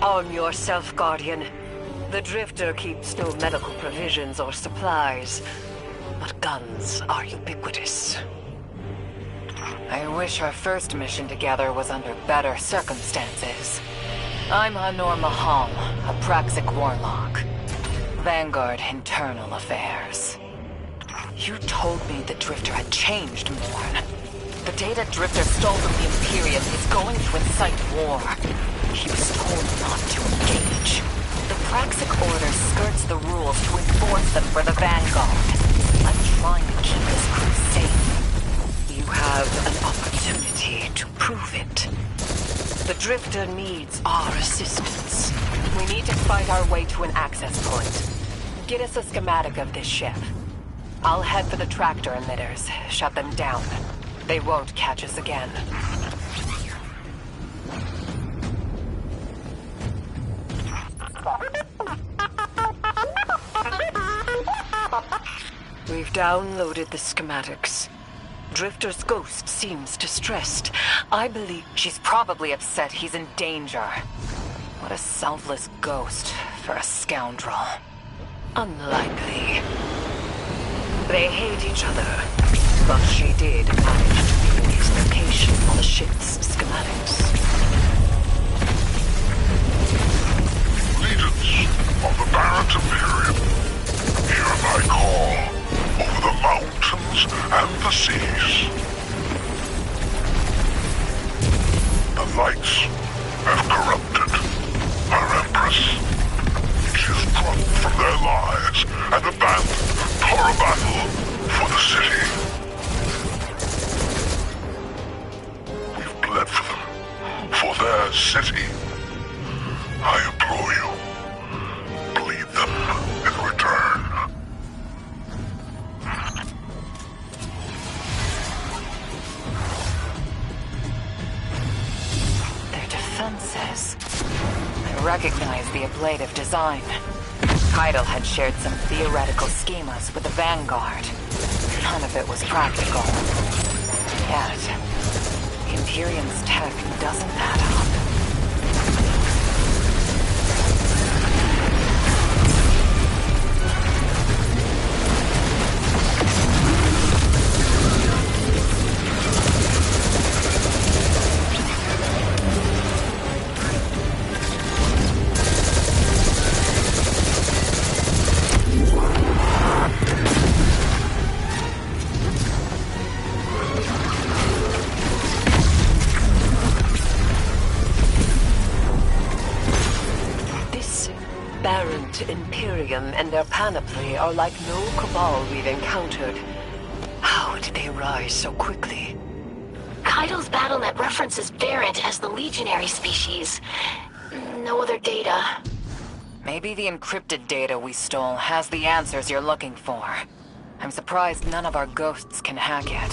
Arm yourself, Guardian. The Drifter keeps no medical provisions or supplies, but guns are ubiquitous. I wish our first mission together was under better circumstances. I'm Hanor Mahal, a Praxic warlock. Vanguard Internal Affairs. You told me the Drifter had changed, Morn. The data Drifter stole from the Imperium is going to incite war. He was told not to engage. The Praxic Order skirts the rules to enforce them for the Vanguard. I'm trying to keep this crew safe. You have an opportunity to prove it. The Drifter needs our assistance. We need to fight our way to an access point. Get us a schematic of this ship. I'll head for the tractor emitters, shut them down. They won't catch us again. We've downloaded the schematics. Drifter's ghost seems distressed. I believe she's probably upset he's in danger. What a selfless ghost for a scoundrel. Unlikely. They hate each other, but she did manage to pin his location on the ship's schematics. Legions of the Barrett Imperium, hear my call over the mountains and the seas. The lights have corrupted our Empress. She is drunk from their lives and abandoned for a battle for the city. We've bled for them, for their city. I implore you, bleed them in return. Their defenses. I recognize the ablative design. Keitel had shared some theoretical schemas with the Vanguard. None of it was practical. Yet, the Imperium's tech doesn't add up. Imperium and their panoply are like no Cabal we've encountered. How did they rise so quickly? Keitel's BattleNet references Variant as the legionary species. No other data. Maybe the encrypted data we stole has the answers you're looking for. I'm surprised none of our ghosts can hack it.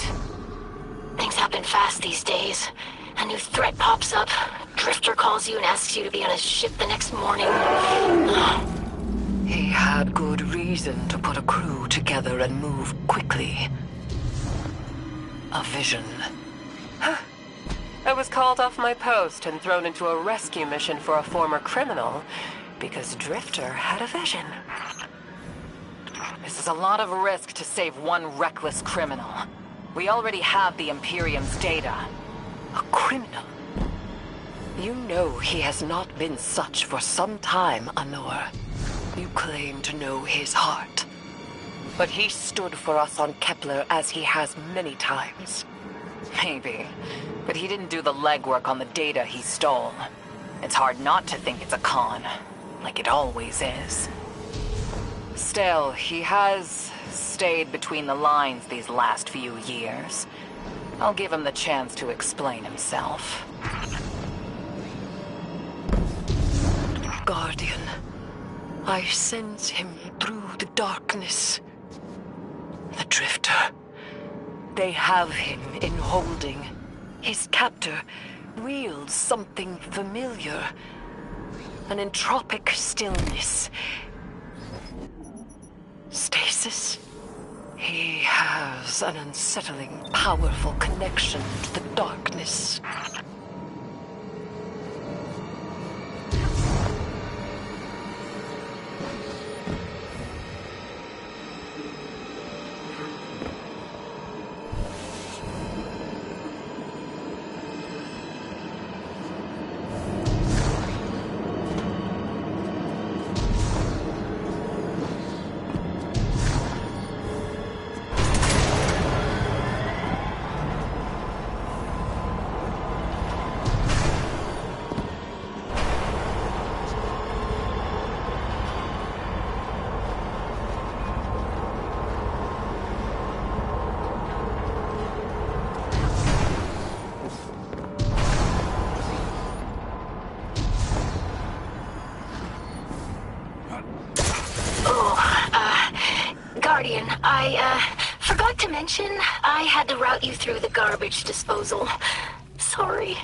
Things happen fast these days. A new threat pops up. Drifter calls you and asks you to be on his ship the next morning. He had good reason to put a crew together and move quickly. A vision. I was called off my post and thrown into a rescue mission for a former criminal because Drifter had a vision. This is a lot of risk to save one reckless criminal. We already have the Imperium's data. A criminal? You know he has not been such for some time, Hanor. You claim to know his heart. But he stood for us on Kepler as he has many times. Maybe. But he didn't do the legwork on the data he stole. It's hard not to think it's a con. Like it always is. Still, he has stayed between the lines these last few years. I'll give him the chance to explain himself. Guardian, I sense him through the darkness. The Drifter. They have him in holding. His captor wields something familiar. An entropic stillness. Stasis? He has an unsettling, powerful connection to the darkness. detention, I had to route you through the garbage disposal. Sorry.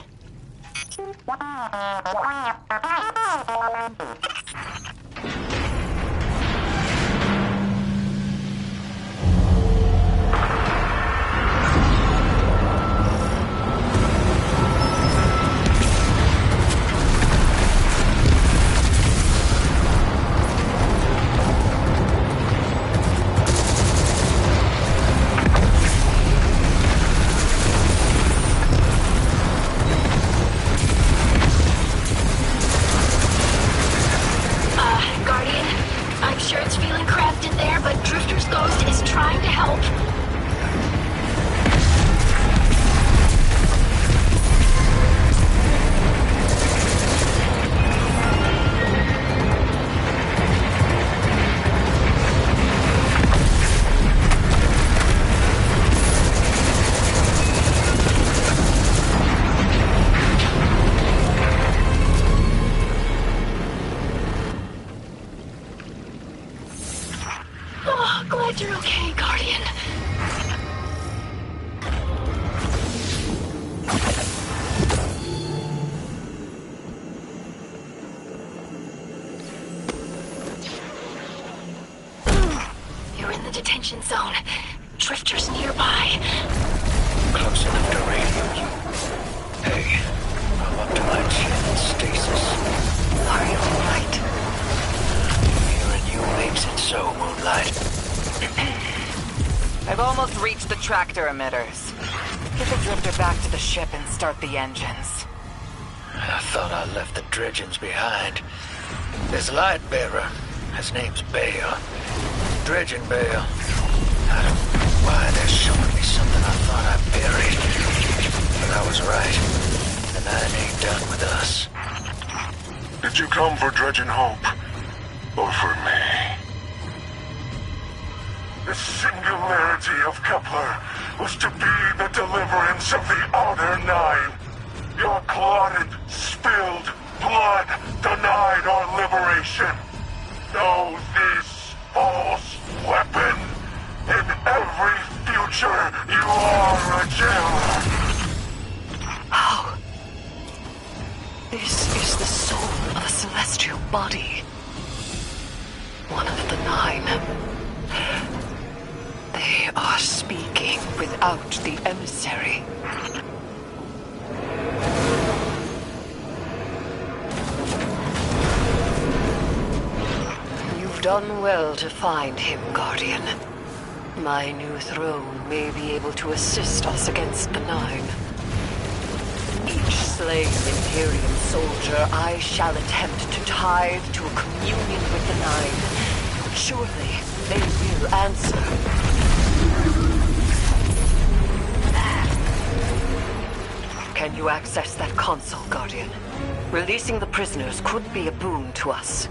Guardian, I'm sure it's feeling cramped in there, but Drifter's ghost is trying to help. Oh, glad you're okay, Guardian. You're in the detention zone. Drifter's nearby. Close enough to radio you. Hey, I'm up to my chin in stasis. Are you alright? Hearing you makes it so, Moonlight. I've almost reached the tractor emitters. Get the drifter back to the ship and start the engines. I thought I left the dredgings behind. This light bearer, his name's Bale. Dredging Bale. I don't know why they're showing me something I thought I buried. But I was right. The Nine ain't done with us. Did you come for Dredging Hope? Or for me? The singularity of Kepler was to be the deliverance of the Outer Nine. Your clotted, spilled blood denied our liberation. Know this false weapon. In every future, you are a jailer. How? This is the soul of a celestial body. One of the Nine. They are speaking without the emissary. You've done well to find him, Guardian. My new throne may be able to assist us against the Nine. Each slain Imperium soldier I shall attempt to tithe to a communion with the Nine. Surely they will answer. Can you access that console, Guardian? Releasing the prisoners could be a boon to us.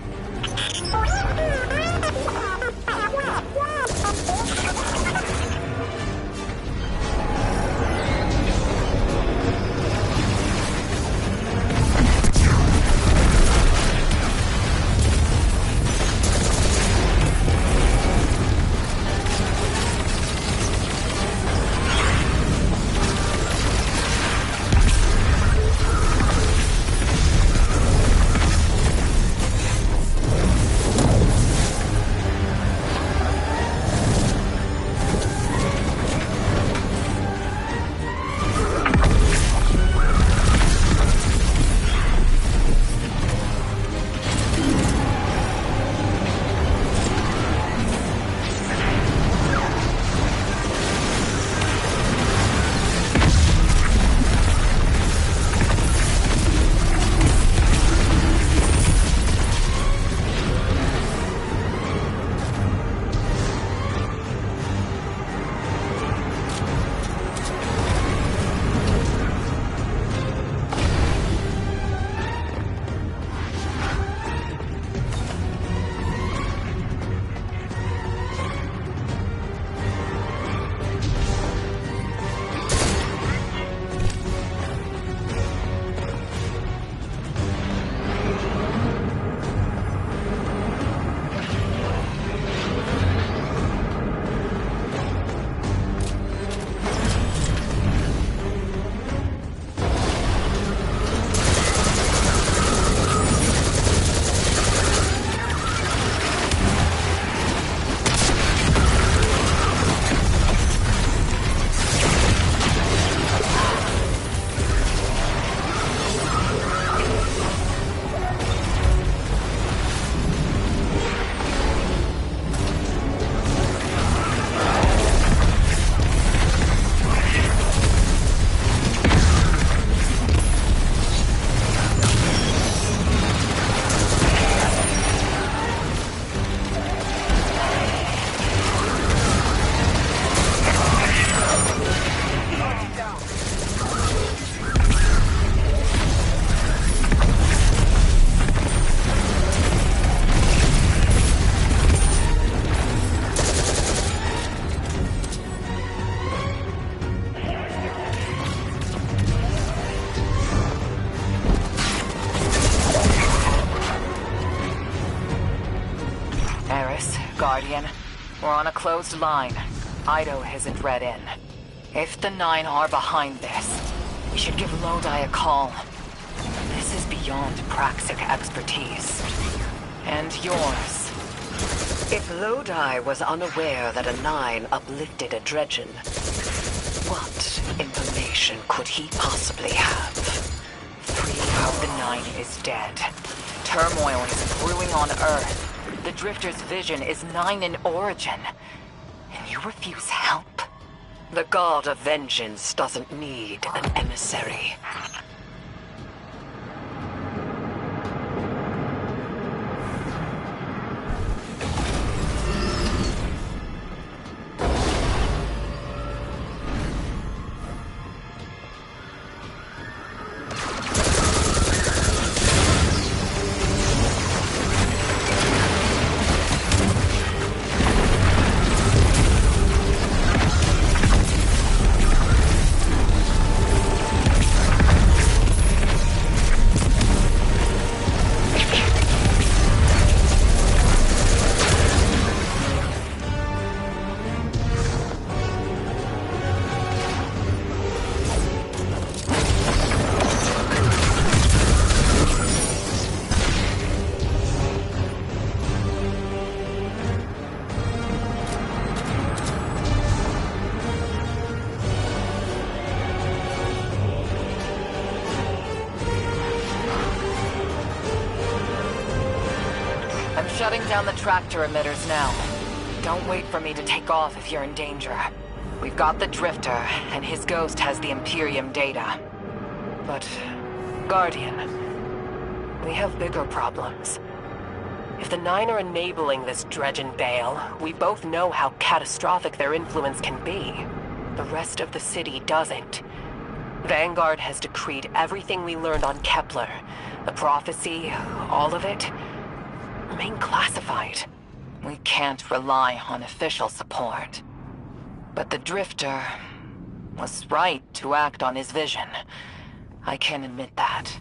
Guardian. We're on a closed line. Ido isn't read in. If the Nine are behind this, we should give Lodi a call. This is beyond Praxic expertise. And yours. If Lodi was unaware that a Nine uplifted a Dredgen, what information could he possibly have? 3 of the 9 is dead. Turmoil is brewing on Earth. The Drifter's vision is 9 in origin. And you refuse help? The God of Vengeance doesn't need an emissary. Shutting down the tractor emitters now. Don't wait for me to take off if you're in danger. We've got the Drifter, and his ghost has the Imperium data. But, Guardian, we have bigger problems. If the Nine are enabling this Dredgen Bale, we both know how catastrophic their influence can be. The rest of the city doesn't. Vanguard has decreed everything we learned on Kepler, the prophecy, all of it, remain classified. We can't rely on official support. But the Drifter was right to act on his vision. I can admit that.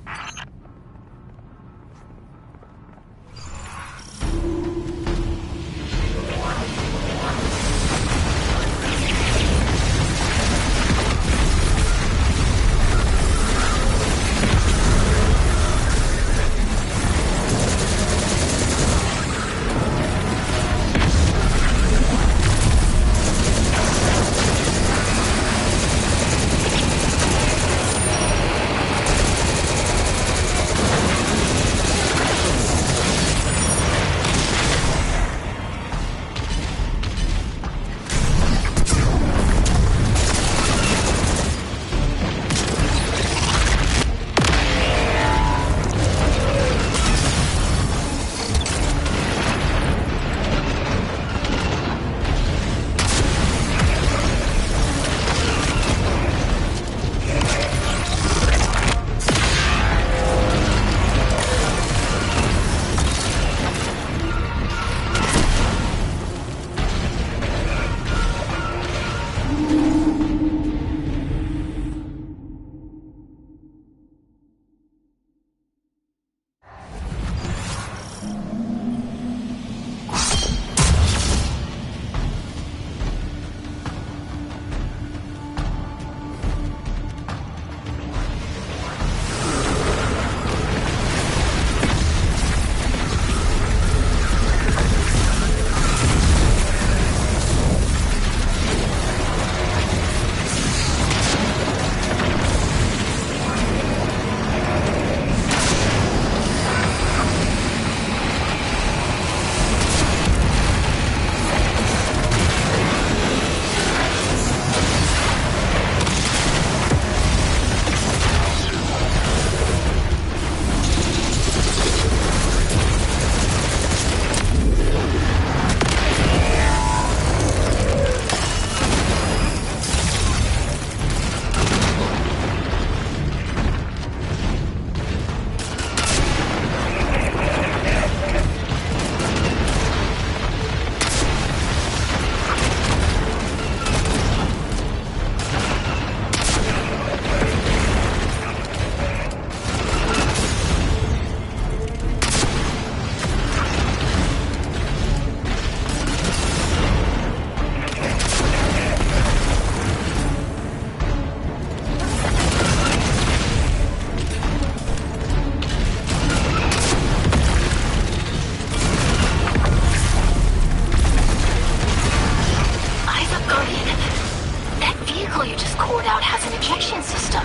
Cordout has an ejection system.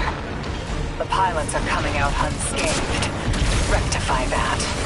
The pilots are coming out unscathed. Rectify that.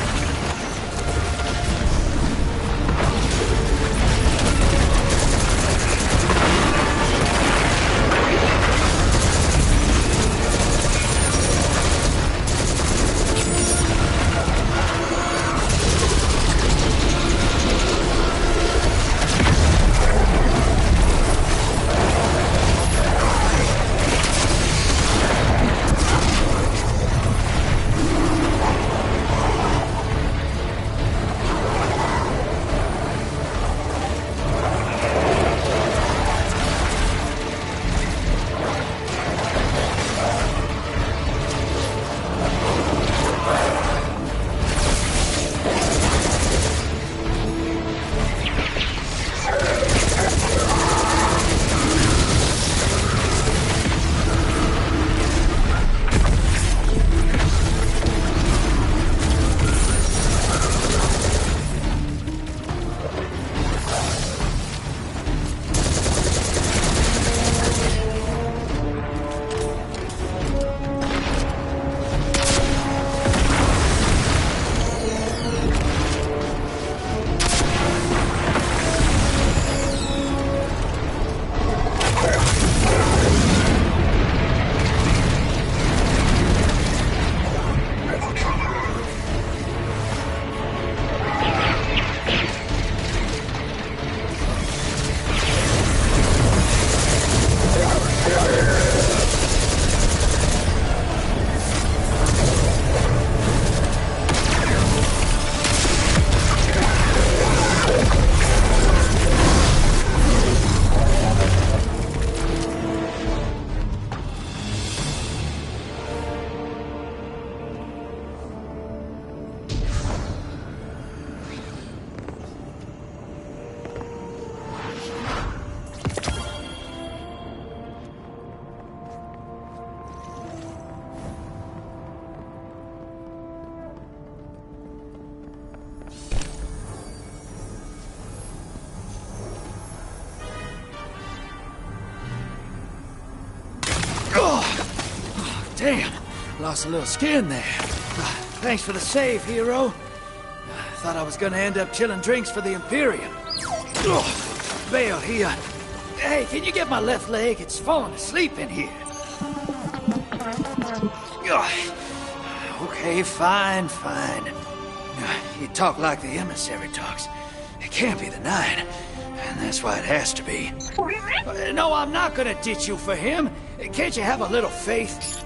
Damn, lost a little skin there. Thanks for the save, hero. Thought I was gonna end up chilling drinks for the Imperium. Bale, hey, can you get my left leg? It's falling asleep in here. Okay, fine. You talk like the emissary talks. It can't be the 9, and that's why it has to be. No, I'm not gonna ditch you for him. Can't you have a little faith?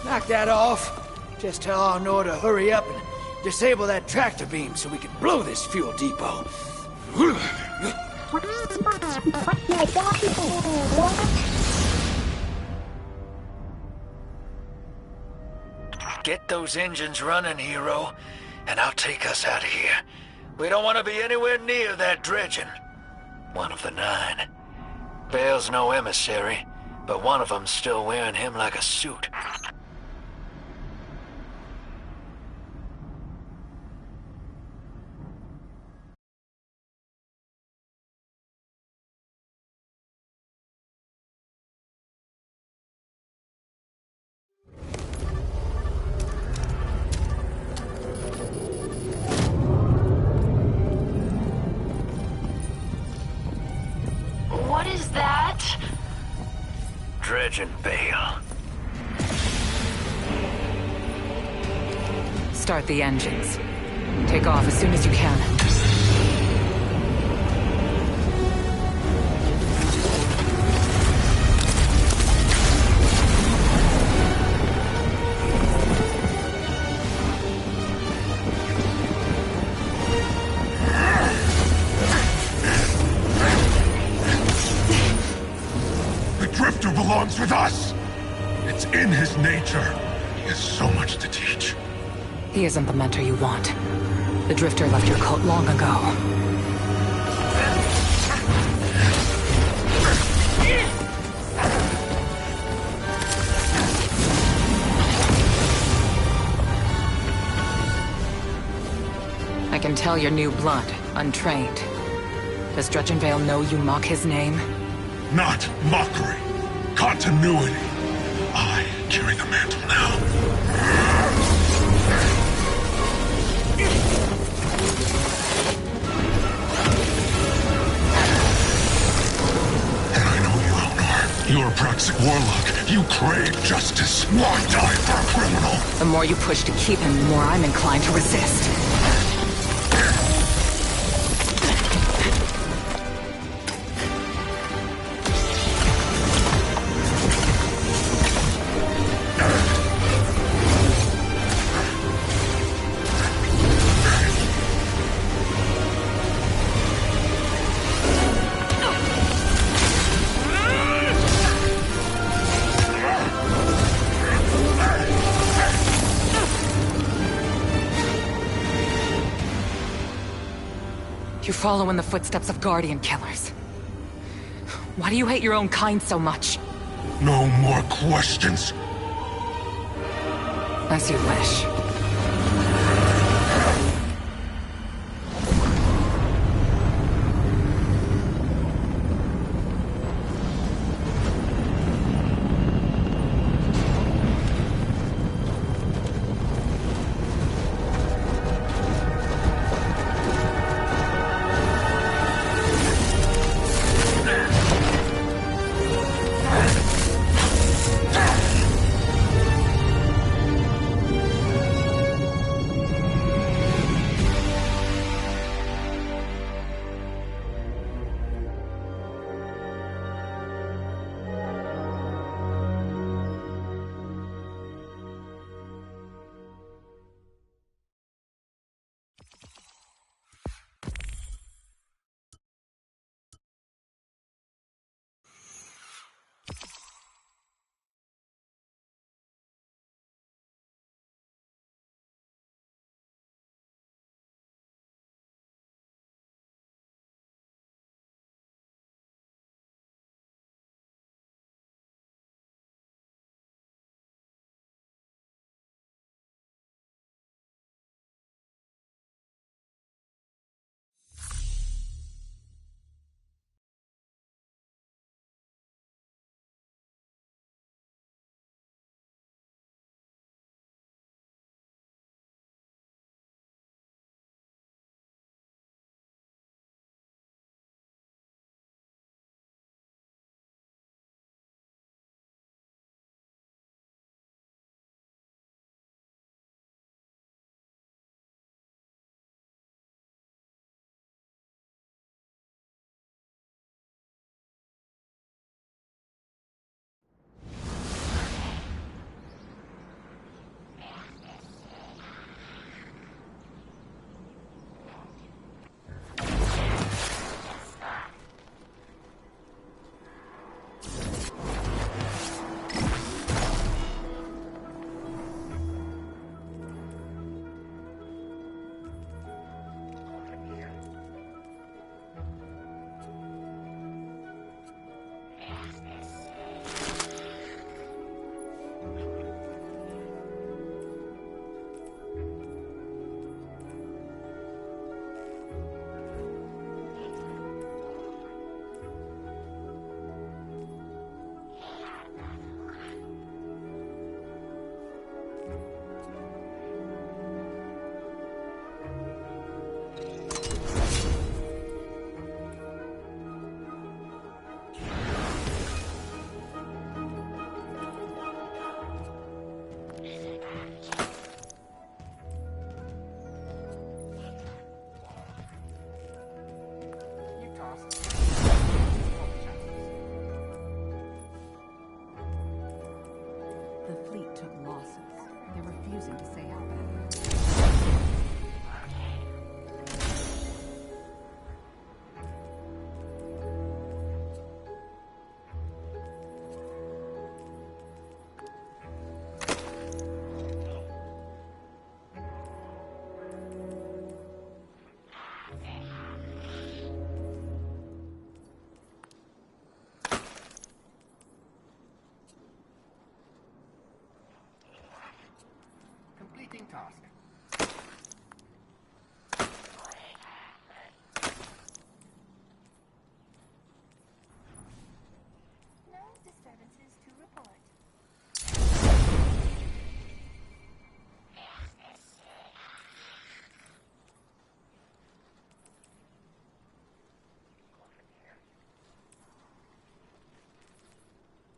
Knock that off. Just tell Arnor to hurry up and disable that tractor beam so we can blow this fuel depot. Get those engines running, hero, and I'll take us out of here. We don't want to be anywhere near that dredging. One of the 9. Bale's no emissary, but one of them's still wearing him like a suit. What is that? Dredging Bale. Start the engines. Take off as soon as you can. Belongs with us. It's in his nature. He has so much to teach. He isn't the mentor you want. The Drifter left your cult long ago. I can tell you're new blood, untrained. Does Dredgen Vale know you mock his name? Not mockery. Continuity. I carry the mantle now. And I know you, Elnor. You're a Praxic warlock. You crave justice. Why die for a criminal? The more you push to keep him, the more I'm inclined to resist. You follow in the footsteps of Guardian killers. Why do you hate your own kind so much? No more questions. As you wish.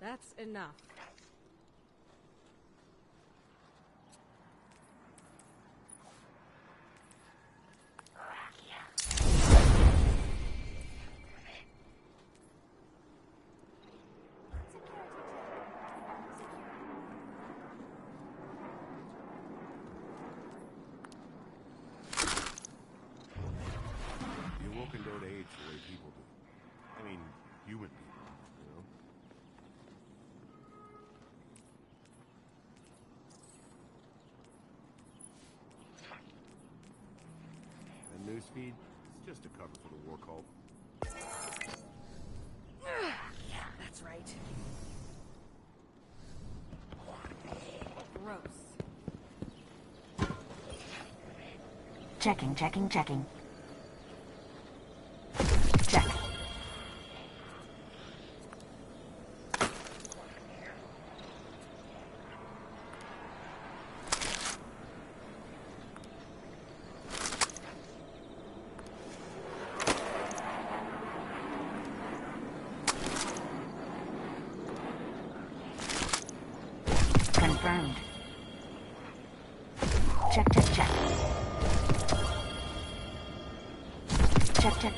That's enough. Your walking don't age the way people do. I mean, human people, you know? That newsfeed, it's just a cover for the war cult. Yeah, that's right. Gross. Checking. Check. Confirmed. Check.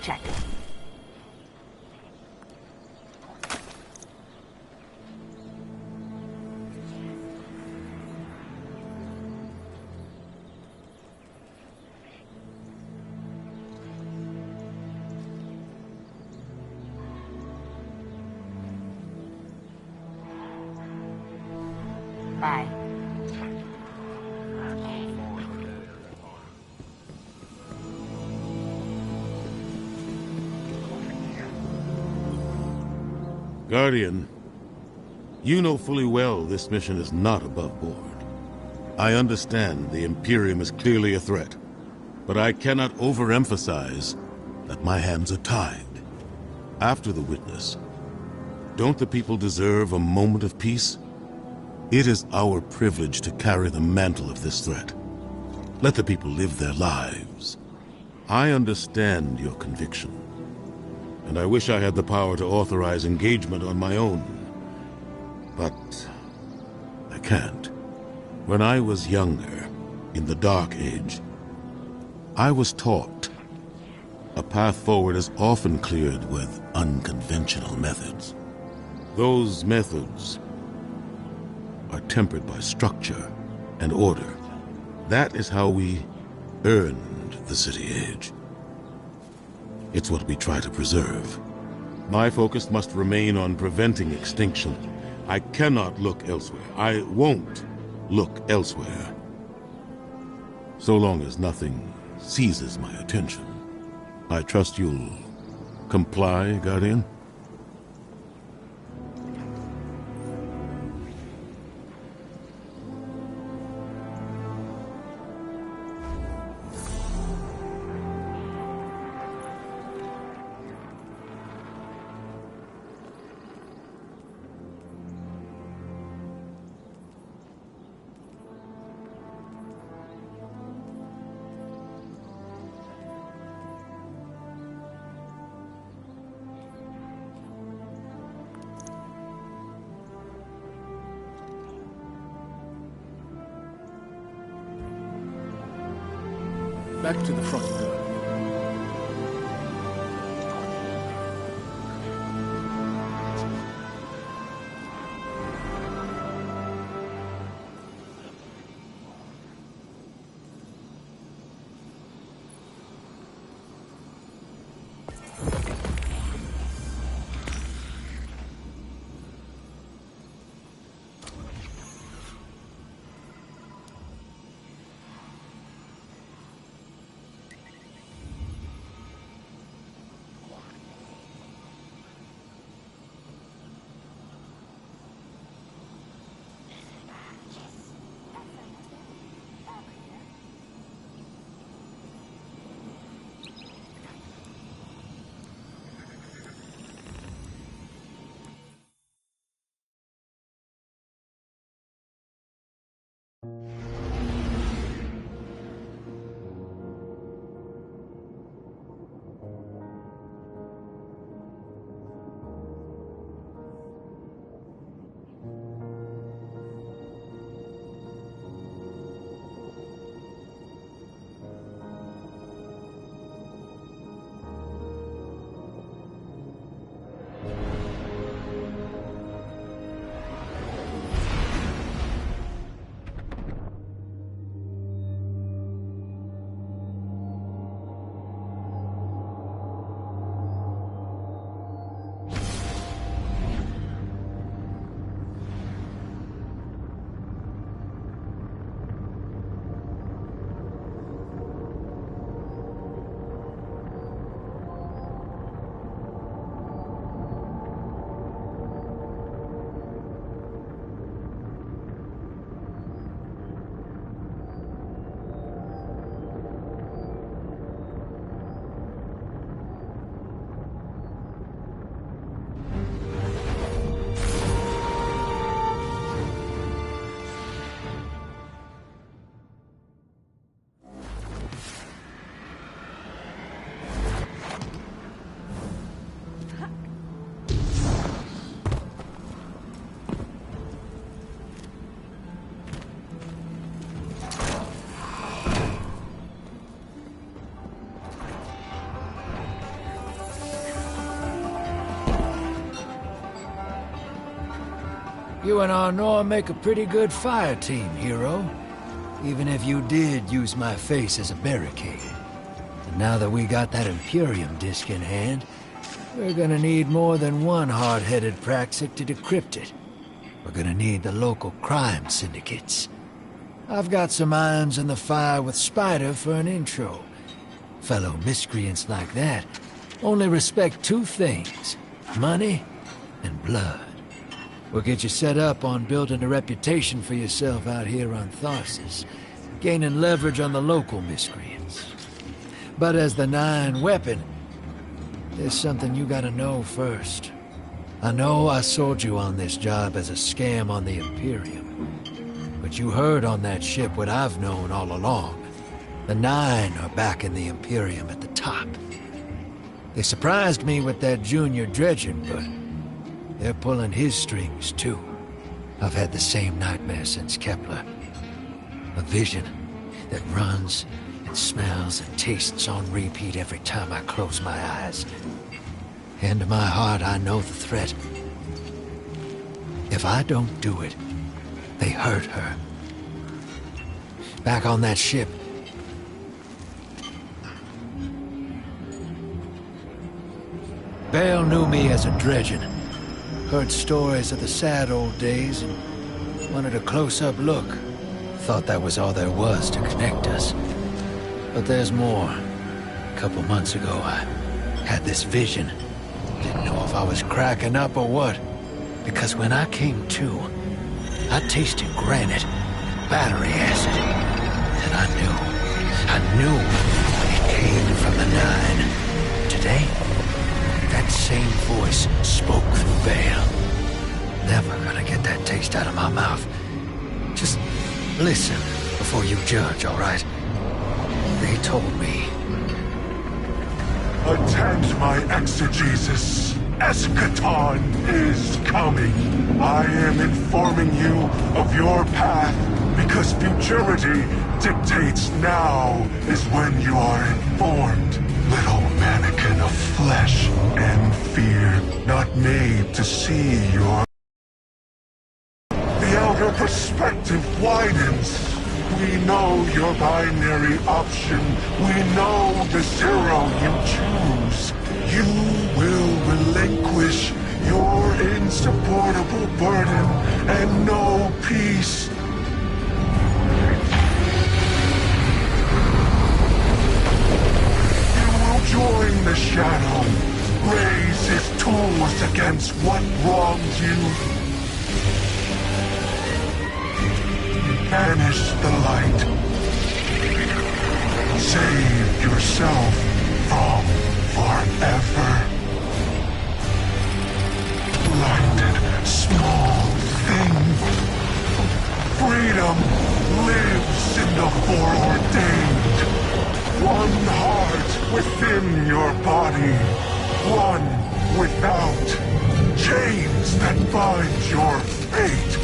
Check. Bye. Guardian, you know fully well this mission is not above board. I understand the Imperium is clearly a threat, but I cannot overemphasize that my hands are tied. After the witness, don't the people deserve a moment of peace? It is our privilege to carry the mantle of this threat. Let the people live their lives. I understand your conviction, and I wish I had the power to authorize engagement on my own. But I can't. When I was younger, in the Dark Age, I was taught a path forward is often cleared with unconventional methods. Those methods are tempered by structure and order. That is how we earned the City Age. It's what we try to preserve. My focus must remain on preventing extinction. I cannot look elsewhere. I won't look elsewhere. So long as nothing seizes my attention. I trust you'll comply, Guardian? Back to the front door. You and Arnor make a pretty good fire team, hero. Even if you did use my face as a barricade. And now that we got that Imperium disk in hand, we're gonna need more than one hard-headed Praxic to decrypt it. We're gonna need the local crime syndicates. I've got some irons in the fire with Spider for an intro. Fellow miscreants like that only respect two things: money and blood. We'll get you set up on building a reputation for yourself out here on Tharsis, gaining leverage on the local miscreants. But as the Nine weapon, there's something you gotta know first. I know I sold you on this job as a scam on the Imperium, but you heard on that ship what I've known all along. The Nine are backing the Imperium at the top. They surprised me with that junior dredgen, but they're pulling his strings, too. I've had the same nightmare since Kepler. A vision that runs and smells and tastes on repeat every time I close my eyes. And in my heart, I know the threat. If I don't do it, they hurt her. Back on that ship, Bale knew me as a dredgen. Heard stories of the sad old days and wanted a close-up look. Thought that was all there was to connect us. But there's more. A couple months ago, I had this vision. Didn't know if I was cracking up or what. Because when I came to, I tasted granite, battery acid. And I knew it came from the Nine. Today, that same voice spoke through Bale. Never gonna get that taste out of my mouth. Just listen before you judge, all right? They told me. Attend my exegesis. Eschaton is coming. I am informing you of your path because futurity dictates now is when you are informed. Little mannequin of flesh and fear, not made to see your... The outer perspective widens. We know your binary option. We know the zero you choose. You will relinquish your insupportable burden and know peace. Join the Shadow. Raise his tools against what wronged you. Banish the light. Save yourself from forever. Blinded, small thing. Freedom lives in the foreordained. One heart within your body. One without. Chains that bind your fate.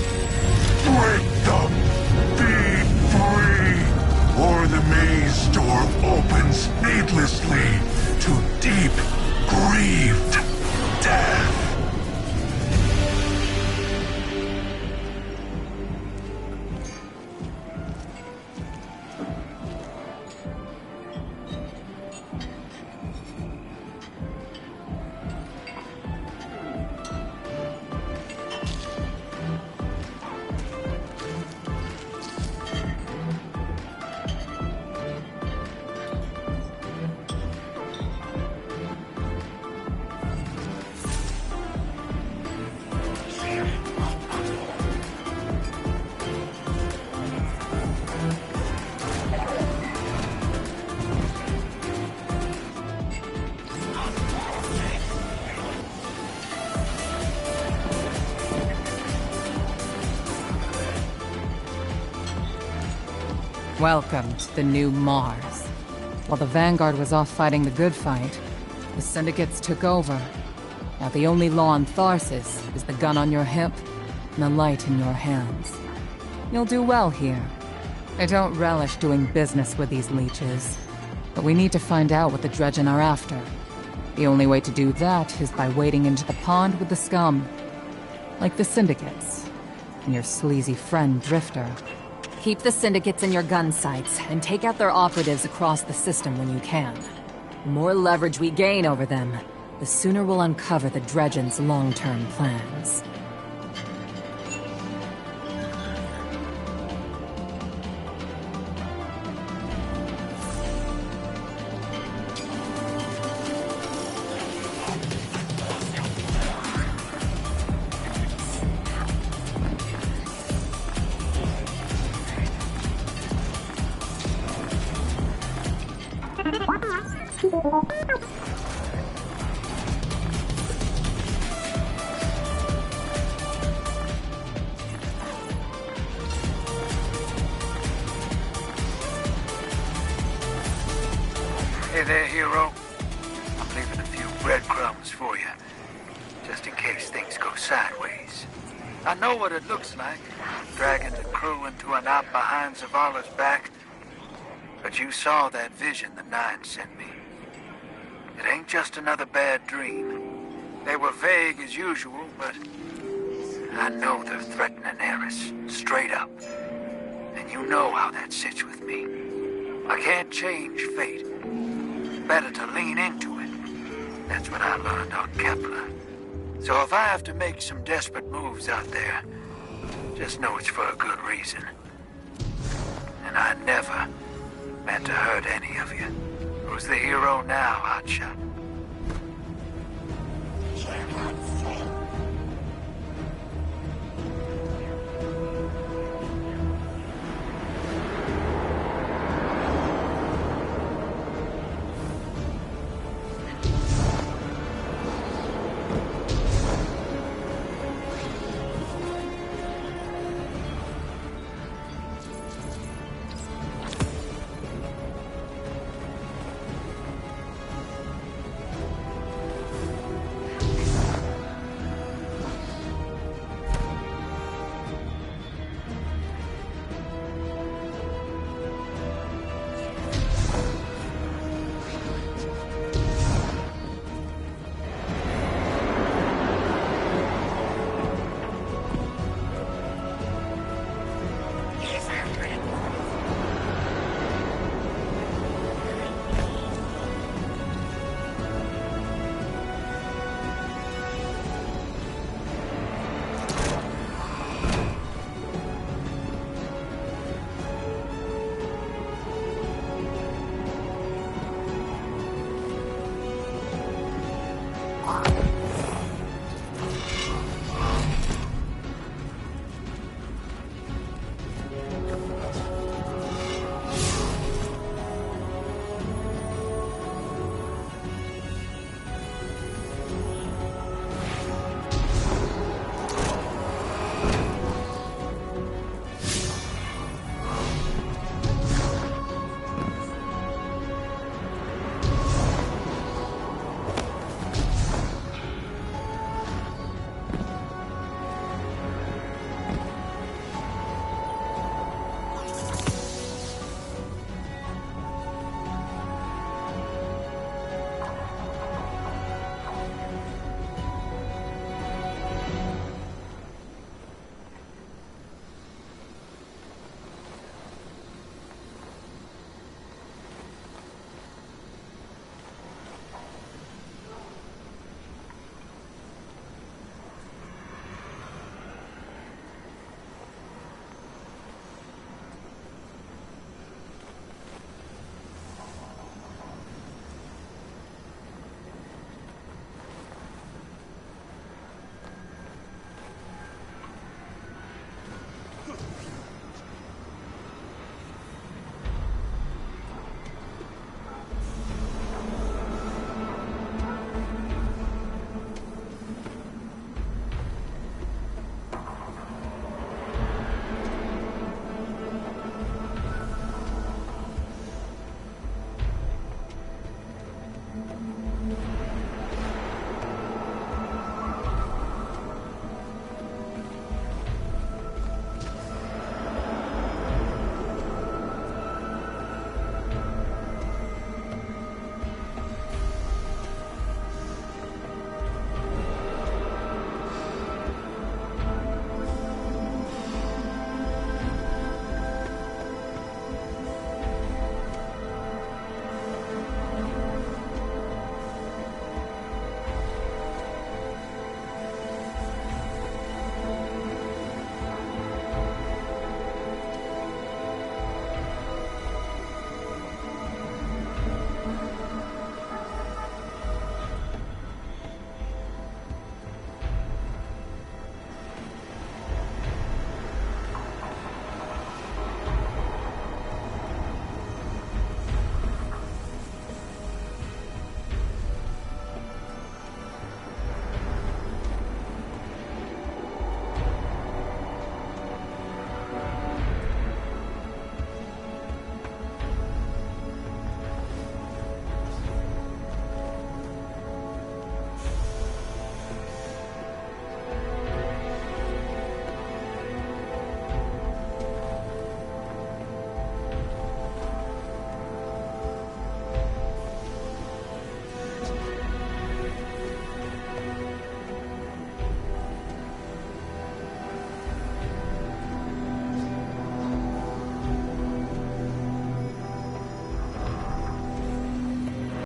Break them. Be free. Or the maze door opens needlessly to deep, grieved death. Welcome to the new Mars. While the Vanguard was off fighting the good fight, the Syndicates took over. Now the only law on Tharsis is the gun on your hip and the light in your hands. You'll do well here. I don't relish doing business with these leeches, but we need to find out what the Dredgen are after. The only way to do that is by wading into the pond with the scum. Like the Syndicates. and your sleazy friend Drifter. Keep the syndicates in your gun sights, and take out their operatives across the system when you can. The more leverage we gain over them, the sooner we'll uncover the Dredgen's long-term plans. Hey there, hero. I'm leaving a few breadcrumbs for you, just in case things go sideways. I know what it looks like, dragging the crew into a knot behind Zavala's back. But you saw that vision the Nine sent me. It ain't just another bad dream. They were vague as usual, but I know they're threatening Eris, straight up. And you know how that sits with me. I can't change fate. Better to lean into it. That's what I learned on Kepler. So if I have to make some desperate moves out there, just know it's for a good reason. And I never meant to hurt any of you. Who's the hero now, Hotshot?